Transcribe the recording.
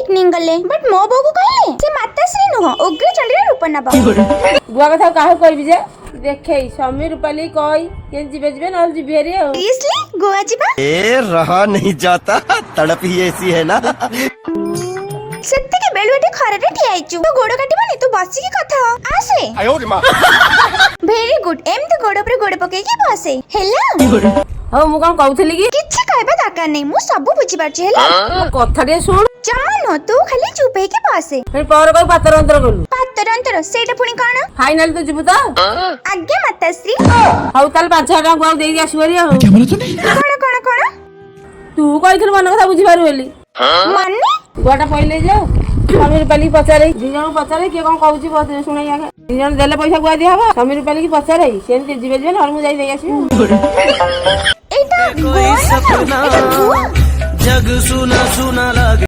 Picnic गले but मो बो को कहले से माताश्री नुह उग्र चंडी रूप नबा गुआ कथा काहे कहबी जे देखे समीर रूपाली कई के जीवे जीवे न जीवे रे इसलिए गोवा जीवा ए रहा नहीं जाता तड़प ही ऐसी है ना सत्य के बेलुएटे खरे रे ठियाइचु तो गोड़ काटिबनी तू बसी की कथा आसे वेरी गुड एम तो गोड़ पर गोड़ पके की बसे हेलो हो मु कोन कहउथली की किछि कहबा दरकार नहीं मु सब बुझी पारछि हेला कथा रे सुन जमानो तू खाली चुप हे के बसे फिर पर कोई पातर अंतर करू पातर अंतर सेटा पुनी काना फाइनल तो जीबू तो आज्ञा माताश्री हौ ताल 5,000 टका गुआ देई आसीबरी हो कोन तू कइथल मन कथा बुझी पारु बोली माने गुआटा पहिले जाओ समीर रूपाली पचारे दी जण पचारे के कोन कहउची सुनाई आगे दी जण देले पैसा गुआ दिया हबा समीर रूपाली की पचारे सेन जीवे जीवे न मु जाई देई आसी एटा गोवा जग सुना सुना लागे।